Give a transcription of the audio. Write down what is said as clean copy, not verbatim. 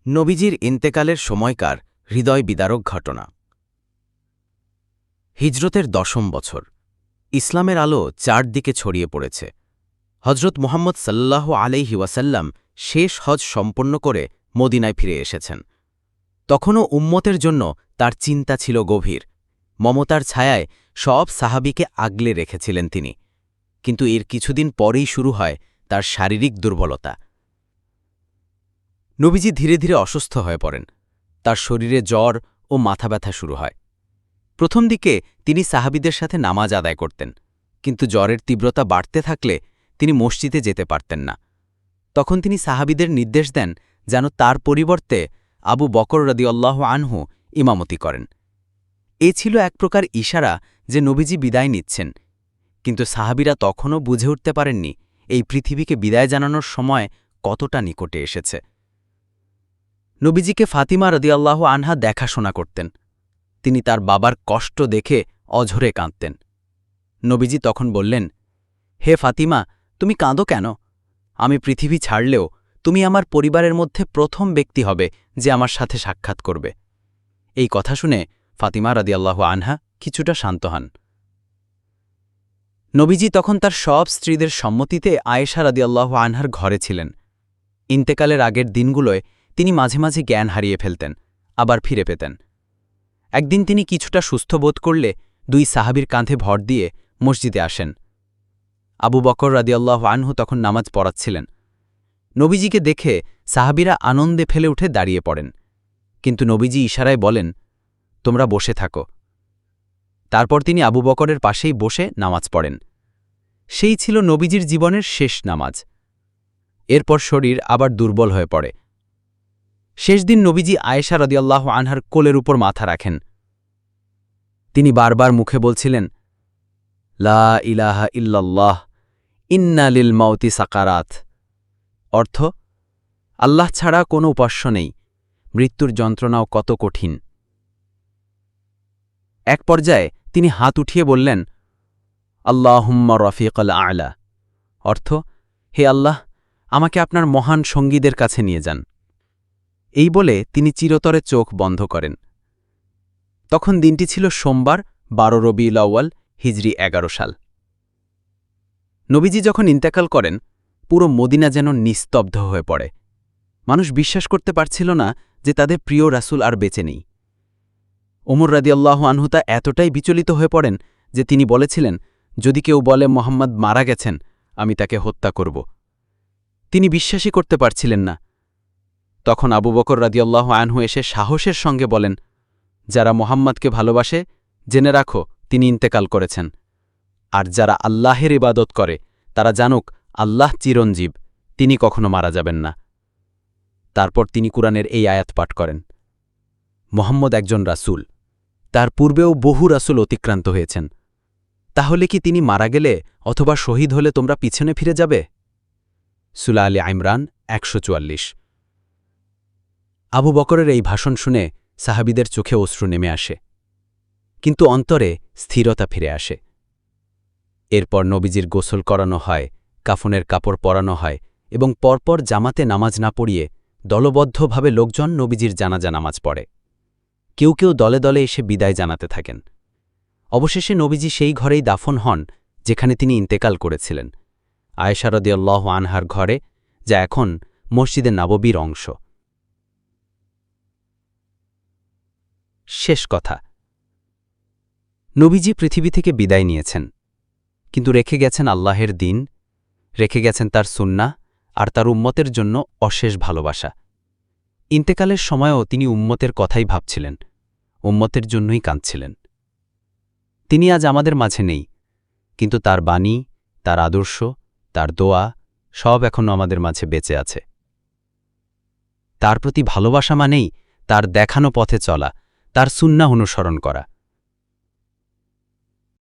নবীজির ইন্তেকালের সময়কার হৃদয় বিদারক ঘটনা। হিজরতের ১০ম বছর। ইসলামের আলো চারদিকে ছড়িয়ে পড়েছে। হজরত মুহাম্মদ সাল্লাল্লাহু আলাইহি ওয়াসাল্লাম শেষ হজ সম্পন্ন করে মদিনায় ফিরে এসেছেন। তখনও উম্মতের জন্য তার চিন্তা ছিল গভীর। মমতার ছায়ায় সব সাহাবীকে আগলে রেখেছিলেন তিনি। কিন্তু এর কিছুদিন পরেই শুরু হয় তার শারীরিক দুর্বলতা। নবীজি ধীরে ধীরে অসুস্থ হয়ে পড়েন। তার শরীরে জ্বর ও মাথা ব্যথা শুরু হয়। প্রথম দিকে তিনি সাহাবীদের সাথে নামাজ আদায় করতেন, কিন্তু জ্বরের তীব্রতা বাড়তে থাকলে তিনি মসজিদে যেতে পারতেন না। তখন তিনি সাহাবীদের নির্দেশ দেন যেন তার পরিবর্তে আবু বকর রাদিয়াল্লাহু আনহু ইমামতি করেন। এ ছিল এক প্রকার ইশারা যে নবীজি বিদায় নিচ্ছেন। কিন্তু সাহাবীরা তখনও বুঝে উঠতে পারেননি এই পৃথিবীকে বিদায় জানানোর সময় কতটা নিকটে এসেছে। নবীজিকে ফাতিমা রাদিয়াল্লাহু আনহা দেখাশোনা করতেন। তিনি তার বাবার কষ্ট দেখে অঝরে কাঁদতেন। নবীজি তখন বললেন, হে ফাতিমা, তুমি কাঁদো কেন? আমি পৃথিবী ছাড়লেও তুমি আমার পরিবারের মধ্যে প্রথম ব্যক্তি হবে যে আমার সাথে সাক্ষাৎ করবে। এই কথা শুনে ফাতিমা রাদিয়াল্লাহু আনহা কিছুটা শান্ত হন। নবীজি তখন তার সব স্ত্রীদের সম্মতিতে আয়েশা রাদিয়াল্লাহু আনহার ঘরে ছিলেন। ইন্তেকালের আগের দিনগুলোয় তিনি মাঝে মাঝে জ্ঞান হারিয়ে ফেলতেন, আবার ফিরে পেতেন। একদিন তিনি কিছুটা সুস্থ বোধ করলে দুই সাহাবীর কাঁধে ভর দিয়ে মসজিদে আসেন। আবু বকর রাদিয়াল্লাহু আনহু তখন নামাজ পড়াচ্ছিলেন। নবীজিকে দেখে সাহাবীরা আনন্দে ফেলে উঠে দাঁড়িয়ে পড়েন, কিন্তু নবীজি ইশারায় বলেন, তোমরা বসে থাকো। তারপর তিনি আবু বকরের পাশেই বসে নামাজ পড়েন। সেই ছিল নবীজির জীবনের শেষ নামাজ। এরপর শরীর আবার দুর্বল হয়ে পড়ে। শেষ দিন নবীজি আয়েশা রাদিয়াল্লাহু আনহার কোলের উপর মাথা রাখেন। তিনি বারবার মুখে বলছিলেন, লা ইলাহা ইল্লাল্লাহ, ইন্না লিল মাউতি সাকারাত। অর্থ, আল্লাহ ছাড়া কোনো উপাস্য নেই, মৃত্যুর যন্ত্রণাও কত কঠিন। এক পর্যায়ে তিনি হাত উঠিয়ে বললেন, আল্লাহুম্মা রফিকাল আ'লা। অর্থ, হে আল্লাহ, আমাকে আপনার মহান সঙ্গীদের কাছে নিয়ে যান। এই বলে তিনি চিরতরে চোখ বন্ধ করেন। তখন দিনটি ছিল সোমবার, ১২ রবিউল আউয়াল, হিজরি ১১ সাল। নবীজি যখন ইন্তেকাল করেন, পুরো মদিনা যেন নিস্তব্ধ হয়ে পড়ে। মানুষ বিশ্বাস করতে পারছিল না যে তাদের প্রিয় রাসূল আর বেঁচে নেই। ওমর রাদিয়াল্লাহু আনহু তা এতটাই বিচলিত হয়ে পড়েন যে তিনি বলেছিলেন, যদি কেউ বলে মোহাম্মদ মারা গেছেন, আমি তাকে হত্যা করব। তিনি বিশ্বাসই করতে পারছিলেন না। তখন আবু বকর রাদিয়াল্লাহু আনহু এসে সাহসের সঙ্গে বলেন, যারা মোহাম্মদকে ভালোবাসে জেনে রাখো তিনি ইন্তেকাল করেছেন। আর যারা আল্লাহের ইবাদত করে তারা জানুক আল্লাহ চিরঞ্জীব, তিনি কখনো মারা যাবেন না। তারপর তিনি কুরআনের এই আয়াত পাঠ করেন, মোহাম্মদ একজন রাসূল, তার পূর্বেও বহু রাসূল অতিক্রান্ত হয়েছেন। তাহলে কি তিনি মারা গেলে অথবা শহীদ হলে তোমরা পিছনে ফিরে যাবে? সূরা আলে ইমরান ১৪৪। আবু বকরের এই ভাষণ শুনে সাহাবীদের চোখে অশ্রু নেমে আসে, কিন্তু অন্তরে স্থিরতা ফিরে আসে। এরপর নবীজির গোসল করানো হয়, কাফনের কাপড় পরানো হয় এবং পরপর জামাতে নামাজ না পড়িয়ে দলবদ্ধভাবে লোকজন নবীজির জানাজা নামাজ পড়ে। কেউ কেউ দলে দলে এসে বিদায় জানাতে থাকেন। অবশেষে নবীজি সেই ঘরেই দাফন হন যেখানে তিনি ইন্তেকাল করেছিলেন, আয়েশা রাদিয়াল্লাহু আনহার ঘরে, যা এখন মসজিদে নববীর অংশ। শেষ কথা, নবীজি পৃথিবী থেকে বিদায় নিয়েছেন, কিন্তু রেখে গেছেন আল্লাহের দ্বীন, রেখে গেছেন তার সুন্নাহ আর তার উম্মতের জন্য অশেষ ভালোবাসা। ইন্তেকালের সময়ও তিনি উম্মতের কথাই ভাবছিলেন, উম্মতের জন্যই কাঁদছিলেন। তিনি আজ আমাদের মাঝে নেই, কিন্তু তার বাণী, তার আদর্শ, তার দোয়া সব এখনও আমাদের মাঝে বেঁচে আছে। তার প্রতি ভালোবাসা মানেই তার দেখানো পথে চলা, তার সুন্নাহ অনুসরণ করা।